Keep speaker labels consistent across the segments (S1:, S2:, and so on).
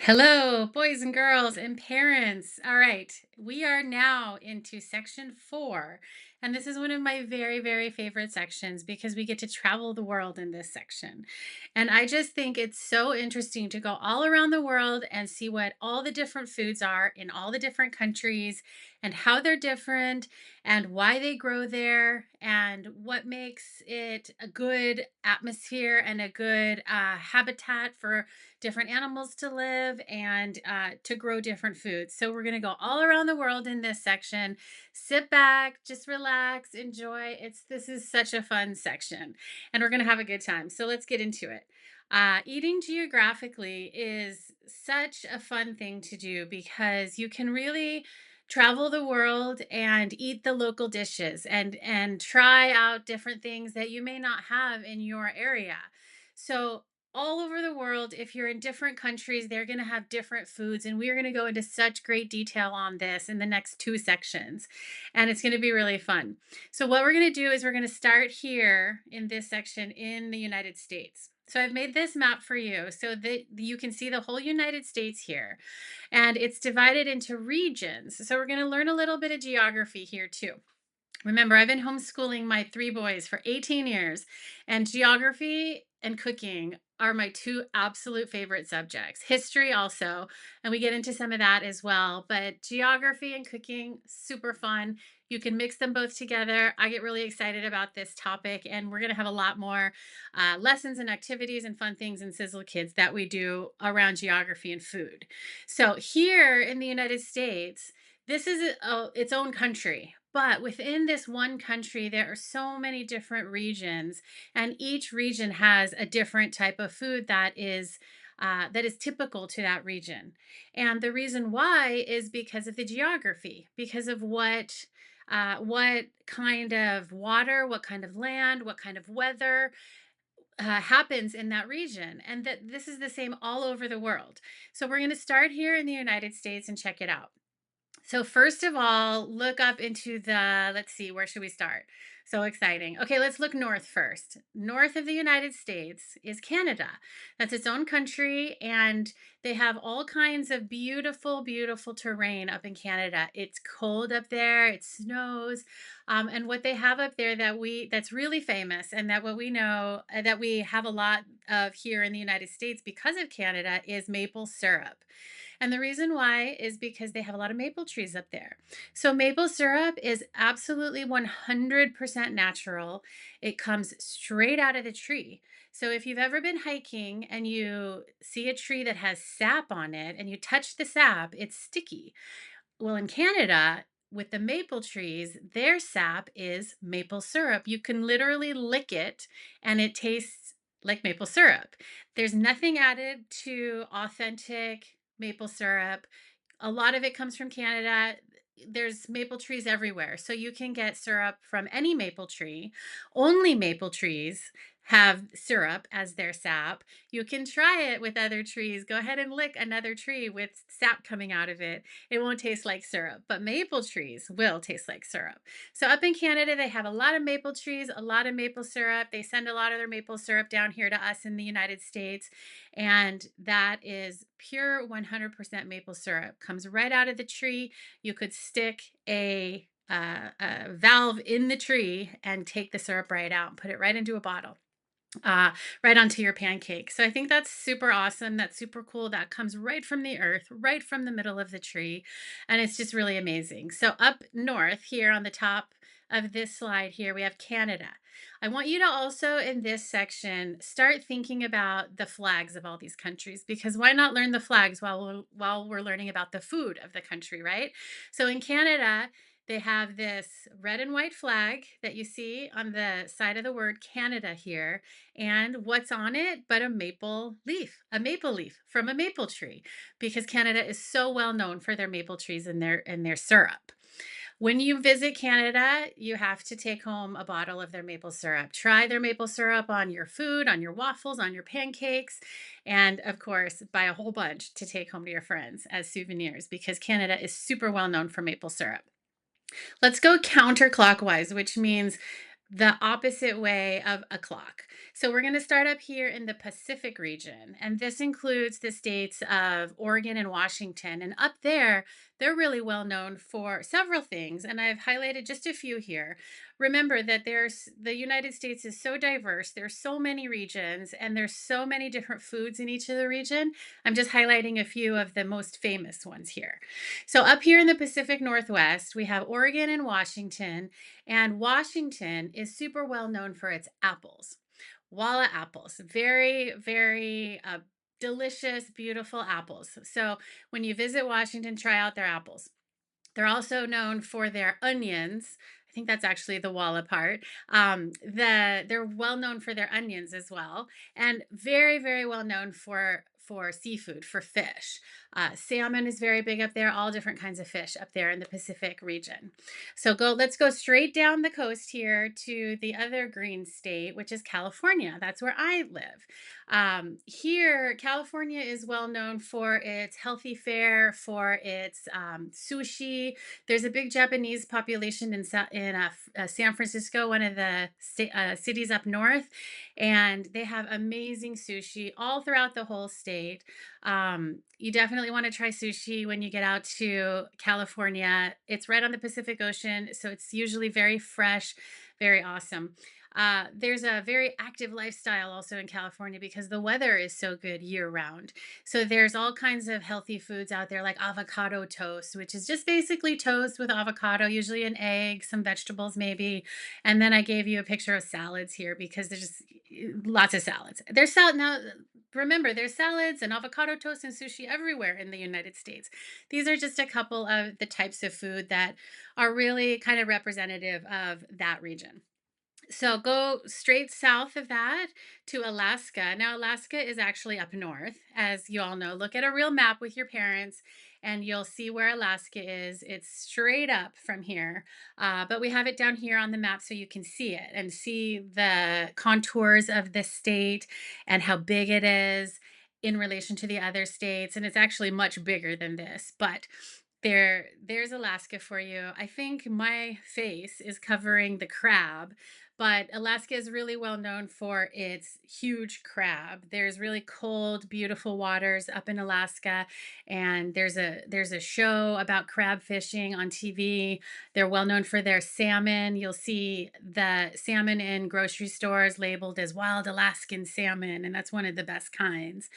S1: Hello, boys and girls and parents. All right, we are now into section 4. And this is one of my very, very favorite sections because we get to travel the world in this section. And I just think it's so interesting to go all around the world and see what all the different foods are in all the different countries and how they're different and why they grow there and what makes it a good atmosphere and a good habitat for different animals to live and to grow different foods. So we're going to go all around the world in this section. Sit back, just relax, enjoy. This is such a fun section, and we're going to have a good time. So let's get into it. Eating geographically is such a fun thing to do because you can really travel the world and eat the local dishes and try out different things that you may not have in your area. So all over the world, if you're in different countries, they're going to have different foods. And we're going to go into such great detail on this in the next 2 sections. And it's going to be really fun. So, what we're going to do is we're going to start here in this section in the United States. So, I've made this map for you so that you can see the whole United States here. And it's divided into regions. So, we're going to learn a little bit of geography here too. Remember, I've been homeschooling my 3 boys for 18 years, and geography and cooking are my two absolute favorite subjects. History also, and we get into some of that as well. But geography and cooking, super fun. You can mix them both together. I get really excited about this topic, and we're going to have a lot more lessons and activities and fun things in Sizzle Kids that we do around geography and food. So, here in the United States, this is its own country. But within this one country, there are so many different regions, and each region has a different type of food that is typical to that region. And the reason why is because of the geography, because of what kind of water, what kind of land, what kind of weather happens in that region, and that this is the same all over the world. So we're going to start here in the United States and check it out. So first of all, look up into let's see, where should we start? So exciting. Okay, let's look north first. North of the United States is Canada. That's its own country, and they have all kinds of beautiful, beautiful terrain up in Canada. It's cold up there, it snows, and what they have up there that's really famous, and that what we know that we have a lot of here in the United States because of Canada is maple syrup. And the reason why is because they have a lot of maple trees up there. So maple syrup is absolutely 100% natural. It comes straight out of the tree. So if you've ever been hiking and you see a tree that has sap on it and you touch the sap, it's sticky. Well, in Canada, with the maple trees, their sap is maple syrup. You can literally lick it and it tastes like maple syrup. There's nothing added to authentic maple syrup. A lot of it comes from Canada. There's maple trees everywhere. So you can get syrup from any maple tree. Only maple trees have syrup as their sap. You can try it with other trees. Go ahead and lick another tree with sap coming out of it. It won't taste like syrup, but maple trees will taste like syrup. So up in Canada, they have a lot of maple trees, a lot of maple syrup. They send a lot of their maple syrup down here to us in the United States. And that is pure 100% maple syrup. Comes right out of the tree. You could stick a valve in the tree and take the syrup right out and put it right into a bottle, uh, right onto your pancake. So I think that's super awesome. That's super cool. That comes right from the earth, right from the middle of the tree. And it's just really amazing. So up north here on the top of this slide here, we have Canada. I want you to also in this section start thinking about the flags of all these countries, because why not learn the flags while we're learning about the food of the country, right? So in Canada, they have this red and white flag that you see on the side of the word Canada here. And what's on it but a maple leaf from a maple tree, because Canada is so well known for their maple trees and their syrup. When you visit Canada, you have to take home a bottle of their maple syrup. Try their maple syrup on your food, on your waffles, on your pancakes, and of course, buy a whole bunch to take home to your friends as souvenirs, because Canada is super well known for maple syrup. Let's go counterclockwise, which means the opposite way of a clock. So we're going to start up here in the Pacific region, and this includes the states of Oregon and Washington. And up there, they're really well known for several things, and I've highlighted just a few here. Remember that there's the United States is so diverse. There's so many regions, and there's so many different foods in each of the region. I'm just highlighting a few of the most famous ones here. So up here in the Pacific Northwest, we have Oregon and Washington. And Washington is super well known for its apples. Walla apples, very, very delicious, beautiful apples. So when you visit Washington, try out their apples. They're also known for their onions. I think that's actually the Walla part. They're well known for their onions as well, and very, very well known for seafood, for fish. Salmon is very big up there. All different kinds of fish up there in the Pacific region. So let's go straight down the coast here to the other green state, which is California. That's where I live. Here, California is well known for its healthy fare, for its sushi. There's a big Japanese population in San Francisco, one of the cities up north, and they have amazing sushi all throughout the whole state. You definitely want to try sushi when you get out to California. It's right on the Pacific Ocean, so it's usually very fresh, very awesome. There's a very active lifestyle also in California because the weather is so good year round. So there's all kinds of healthy foods out there like avocado toast, which is just basically toast with avocado, usually an egg, some vegetables maybe. And then I gave you a picture of salads here because there's just lots of salads. There's salad now. Remember, there's salads and avocado toast and sushi everywhere in the United States. These are just a couple of the types of food that are really kind of representative of that region. So go straight south of that to Alaska. Now, Alaska is actually up north, as you all know. Look at a real map with your parents, and you'll see where Alaska is. It's straight up from here, but we have it down here on the map so you can see it and see the contours of the state and how big it is in relation to the other states. And it's actually much bigger than this, but there's Alaska for you. I think my face is covering the crab, but Alaska is really well known for its huge crab. There's really cold, beautiful waters up in Alaska, and there's a show about crab fishing on TV. They're well known for their salmon. You'll see the salmon in grocery stores labeled as wild Alaskan salmon, and that's one of the best kinds.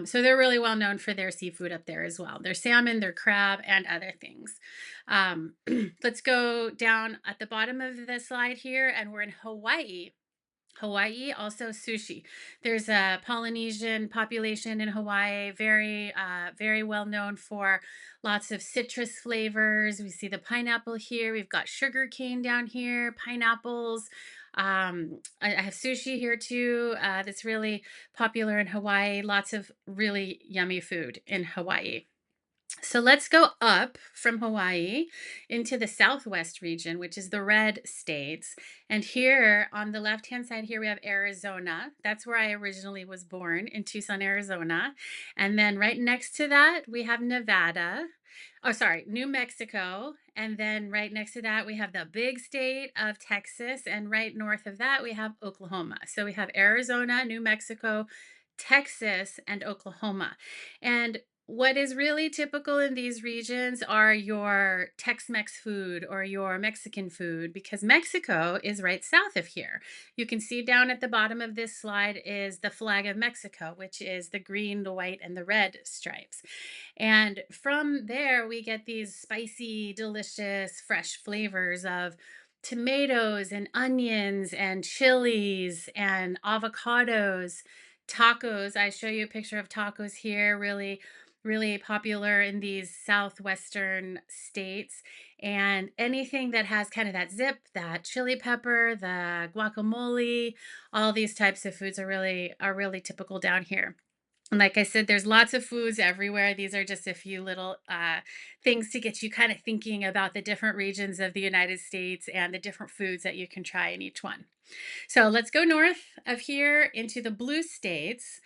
S1: So they're really well known for their seafood up there as well. Their salmon, their crab, and other things. Um, let's go down at the bottom of the slide here, and we're in Hawaii. Hawaii, also sushi. There's a Polynesian population in Hawaii, very well known for lots of citrus flavors. We see the pineapple here. We've got sugar cane down here, pineapples. I have sushi here too. That's really popular in Hawaii. Lots of really yummy food in Hawaii. So let's go up from Hawaii into the southwest region, which is the red states. And here on the left hand side, here we have Arizona. That's where I originally was born in Tucson, Arizona. And then right next to that, we have Nevada. Oh, sorry, New Mexico. And then right next to that, we have the big state of Texas. And right north of that, we have Oklahoma. So we have Arizona, New Mexico, Texas, and Oklahoma. And what is really typical in these regions are your Tex-Mex food or your Mexican food because Mexico is right south of here. You can see down at the bottom of this slide is the flag of Mexico, which is the green, the white, and the red stripes. And from there, we get these spicy, delicious, fresh flavors of tomatoes and onions and chilies and avocados, tacos. I show you a picture of tacos here, really popular in these southwestern states. And anything that has kind of that zip, that chili pepper, the guacamole, all these types of foods are really typical down here. And like I said, there's lots of foods everywhere. These are just a few little things to get you kind of thinking about the different regions of the United States and the different foods that you can try in each one. So let's go north of here into the blue states.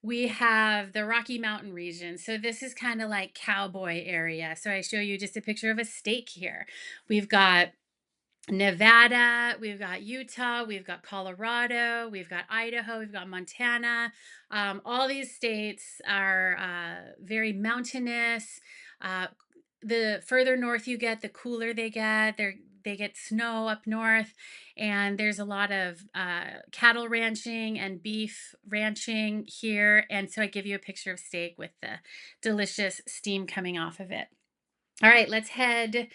S1: We have the Rocky Mountain region. So this is kind of like cowboy area. So I show you just a picture of a steak here. We've got Nevada, we've got Utah, we've got Colorado, we've got Idaho, we've got Montana. All these states are very mountainous. Uh, the further north you get, the cooler they get. They get snow up north, and there's a lot of cattle ranching and beef ranching here. And so I give you a picture of steak with the delicious steam coming off of it. All right, let's head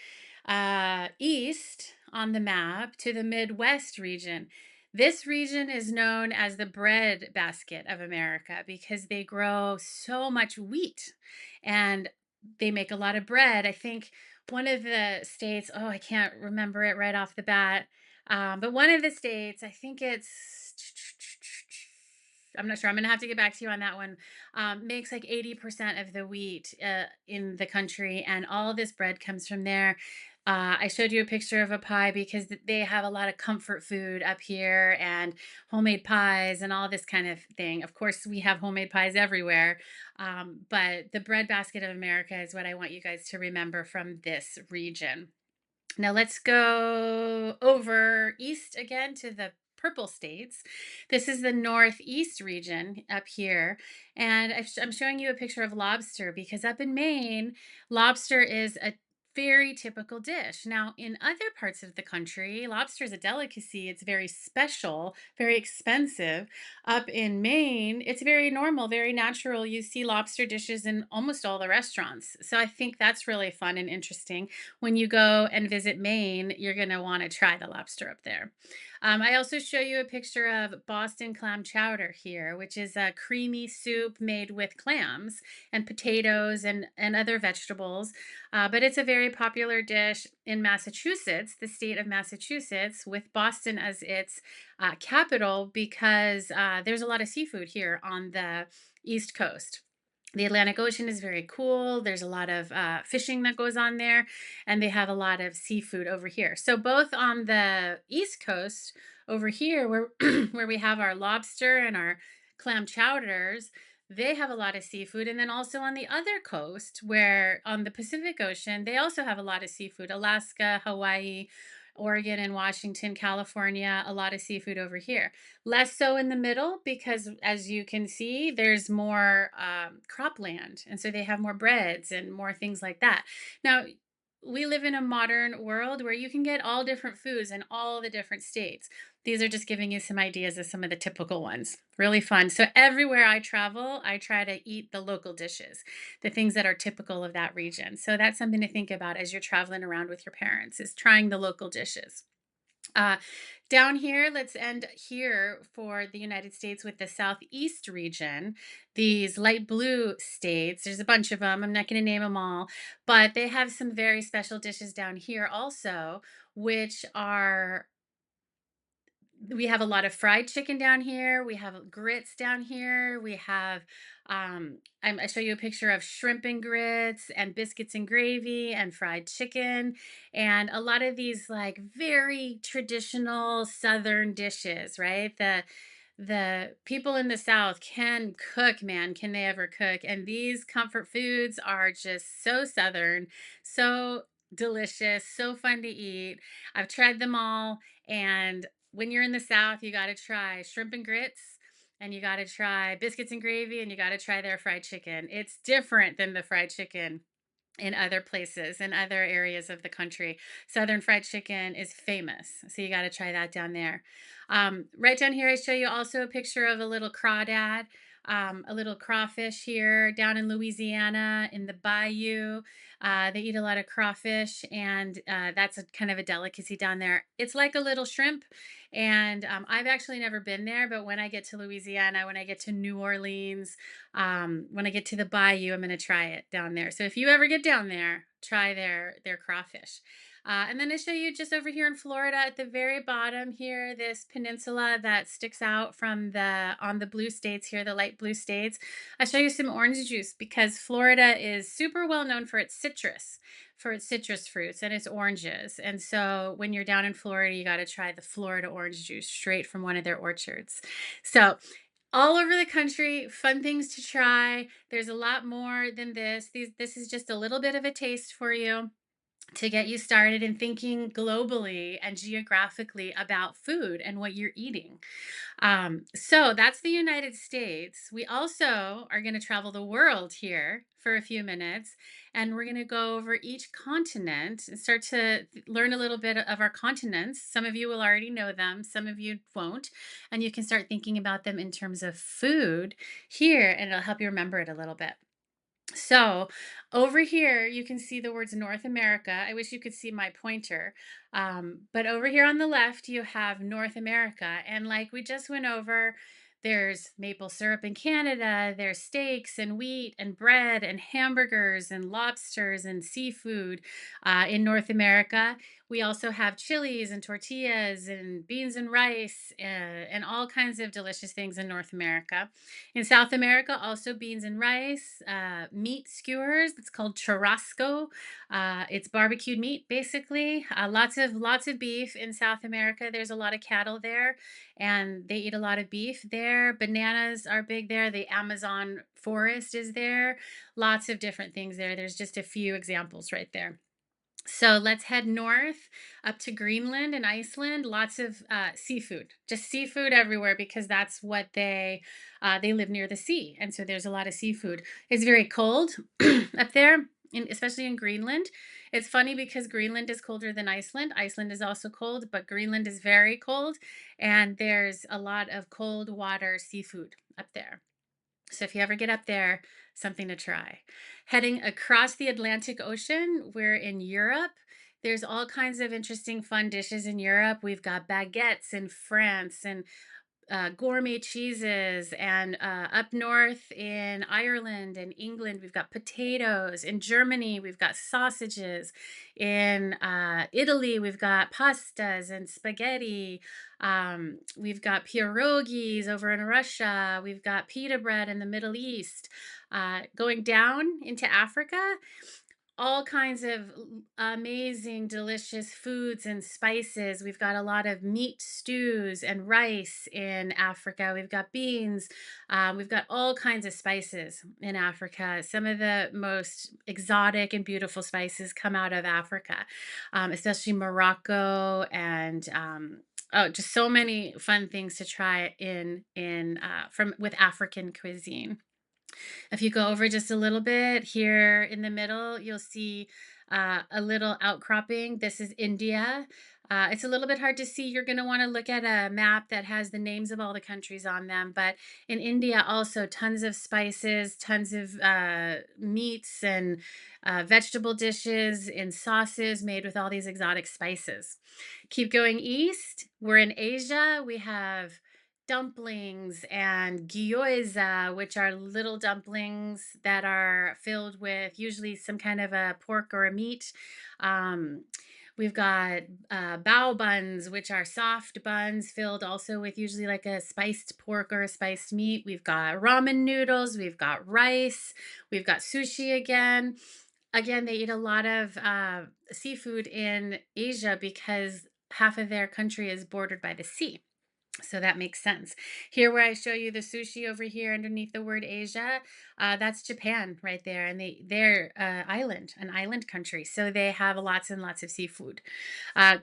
S1: east on the map to the Midwest region. This region is known as the bread basket of America because they grow so much wheat and they make a lot of bread. I think one of the states, oh, I can't remember it right off the bat, but one of the states, I think it's, I'm not sure. I'm going to have to get back to you on that one. Makes like 80% of the wheat in the country, and all this bread comes from there. I showed you a picture of a pie because they have a lot of comfort food up here and homemade pies and all this kind of thing. Of course, we have homemade pies everywhere, but the bread basket of America is what I want you guys to remember from this region. Now let's go over east again to the purple states. This is the northeast region up here. And I'm showing you a picture of lobster because up in Maine, lobster is a very typical dish. Now, in other parts of the country, lobster is a delicacy. It's very special, very expensive. Up in Maine, it's very normal, very natural. You see lobster dishes in almost all the restaurants. So I think that's really fun and interesting. When you go and visit Maine, you're going to want to try the lobster up there. I also show you a picture of Boston clam chowder here, which is a creamy soup made with clams and potatoes and other vegetables. But it's a very popular dish in Massachusetts, the state of Massachusetts, with Boston as its capital because there's a lot of seafood here on the East Coast. The Atlantic Ocean is very cool. There's a lot of fishing that goes on there, and they have a lot of seafood over here. So both on the East Coast over here, where where we have our lobster and our clam chowders, they have a lot of seafood. And then also on the other coast, where on the Pacific Ocean, they also have a lot of seafood. Alaska, Hawaii, Oregon, and Washington, California, a lot of seafood over here. Less so in the middle because, as you can see, there's more cropland. And so they have more breads and more things like that. Now, we live in a modern world where you can get all different foods in all the different states. These are just giving you some ideas of some of the typical ones. Really fun. So, everywhere I travel, I try to eat the local dishes, the things that are typical of that region. So, that's something to think about as you're traveling around with your parents, is trying the local dishes. Uh, Down here, let's end here for the United States with the Southeast region. These light blue states, there's a bunch of them. I'm not going to name them all, but they have some very special dishes down here also, which are, we have a lot of fried chicken down here. We have grits down here. We have, I show you a picture of shrimp and grits and biscuits and gravy and fried chicken. And a lot of these like very traditional Southern dishes, right? The people in the South can cook, man. Can they ever cook? And these comfort foods are just so Southern, so delicious, so fun to eat. I've tried them all. And when you're in the South, you got to try shrimp and grits, and you got to try biscuits and gravy, and you got to try their fried chicken. It's different than the fried chicken in other places, in other areas of the country. Southern fried chicken is famous. So you got to try that down there. Right down here, I show you also a picture of a little crawdad, a little crawfish here down in Louisiana in the bayou. They eat a lot of crawfish, and that's a kind of a delicacy down there. It's like a little shrimp, and I've actually never been there, but when I get to Louisiana, when I get to New Orleans, when I get to the bayou, I'm going to try it down there. So if you ever get down there, try their crawfish. And then I show you just over here in Florida at the very bottom here, this peninsula that sticks out from on the blue states here, the light blue states. I show you some orange juice because Florida is super well known for its citrus fruits and its oranges. And so when you're down in Florida, you got to try the Florida orange juice straight from one of their orchards. So all over the country, fun things to try. There's a lot more than this. This is just a little bit of a taste for you. to get you started in thinking globally and geographically about food and what you're eating. So that's the United States. We also are going to travel the world here for a few minutes, and we're going to go over each continent and start to learn a little bit of our continents. Some of you will already know them, some of you won't, and you can start thinking about them in terms of food here, and it'll help you remember it a little bit. So over here, you can see the words North America. I wish you could see my pointer. But over here on the left, you have North America. And like we just went over, there's maple syrup in Canada, there's steaks and wheat and bread and hamburgers and lobsters and seafood in North America. We also have chilies and tortillas and beans and rice and all kinds of delicious things in North America. In South America, also beans and rice, meat skewers. It's called churrasco. It's barbecued meat, basically. Lots of beef in South America. There's a lot of cattle there, and they eat a lot of beef there. Bananas are big there. The Amazon forest is there. Lots of different things there. There's just a few examples right there. So let's head north up to Greenland and Iceland. Lots of seafood, just seafood everywhere because that's what they live near the sea, and so there's a lot of seafood. It's very cold up there, especially in Greenland. It's funny because Greenland is colder than Iceland. Iceland is also cold, but Greenland is very cold, and there's a lot of cold water seafood up there. So if you ever get up there, something to try. Heading across the Atlantic Ocean, we're in Europe. There's all kinds of interesting, fun dishes in Europe. We've got baguettes in France and gourmet cheeses. And up north in Ireland and England, we've got potatoes. In Germany, we've got sausages. In Italy, we've got pastas and spaghetti. We've got pierogies over in Russia. We've got pita bread in the Middle East. Going down into Africa, all kinds of amazing, delicious foods and spices. We've got a lot of meat stews and rice in Africa. We've got beans. We've got all kinds of spices in Africa. Some of the most exotic and beautiful spices come out of Africa, especially Morocco and. Oh, just so many fun things to try in from with African cuisine. If you go over just a little bit here in the middle, you'll see a little outcropping. This is India. It's a little bit hard to see. You're going to want to look at a map that has the names of all the countries on them. But in India, also tons of spices, tons of meats and vegetable dishes and sauces made with all these exotic spices. Keep going east. We're in Asia. We have dumplings and gyoza, which are little dumplings that are filled with usually some kind of a pork or a meat. Um, we've got bao buns, which are soft buns filled also with usually like a spiced pork or a spiced meat. We've got ramen noodles. We've got rice. We've got sushi again. Again, they eat a lot of seafood in Asia because half of their country is bordered by the sea. So that makes sense. Here, where I show you the sushi over here underneath the word Asia, that's Japan right there, and they're an island country, so they have lots and lots of seafood.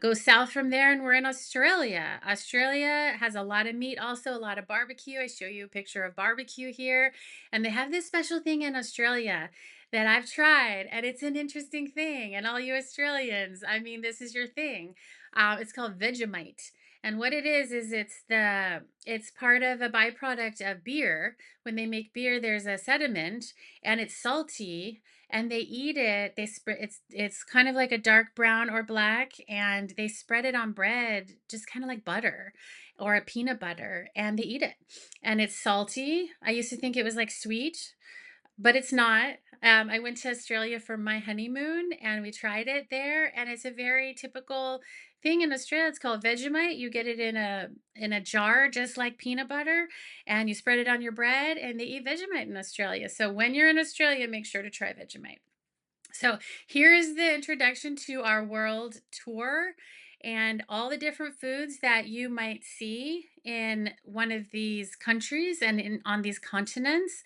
S1: Go south from there, and we're in Australia. Australia has a lot of meat, also a lot of barbecue. I show you a picture of barbecue here, and they have this special thing in Australia that I've tried, and it's an interesting thing. And all you Australians, I mean, this is your thing. It's called Vegemite. And what it is it's part of a byproduct of beer. When they make beer, there's a sediment and it's salty and they eat it. They spread it's kind of like a dark brown or black and they spread it on bread just kind of like butter or a peanut butter and they eat it. And it's salty. I used to think it was like sweet, but it's not. I went to Australia for my honeymoon and we tried it there, and it's a very typical thing in Australia. It's called Vegemite. You get it in a jar, just like peanut butter, and you spread it on your bread. And they eat Vegemite in Australia. So when you're in Australia, make sure to try Vegemite. So here is the introduction to our world tour and all the different foods that you might see in one of these countries and on these continents.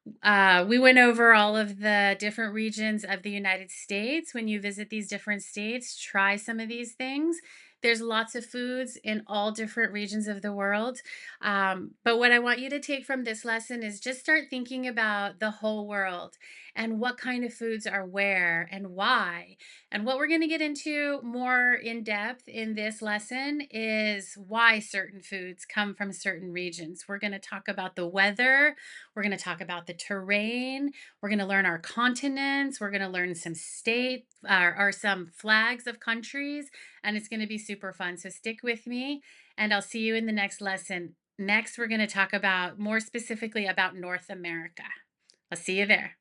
S1: We went over all of the different regions of the United States. When you visit these different states, try some of these things. There's lots of foods in all different regions of the world. But what I want you to take from this lesson is just start thinking about the whole world and what kind of foods are where and why. And what we're going to get into more in depth in this lesson is why certain foods come from certain regions. We're going to talk about the weather. We're going to talk about the terrain. We're going to learn our continents. We're going to learn some state or some flags of countries, and it's going to be super fun. So stick with me, and I'll see you in the next lesson. Next, we're going to talk about more specifically about North America. I'll see you there.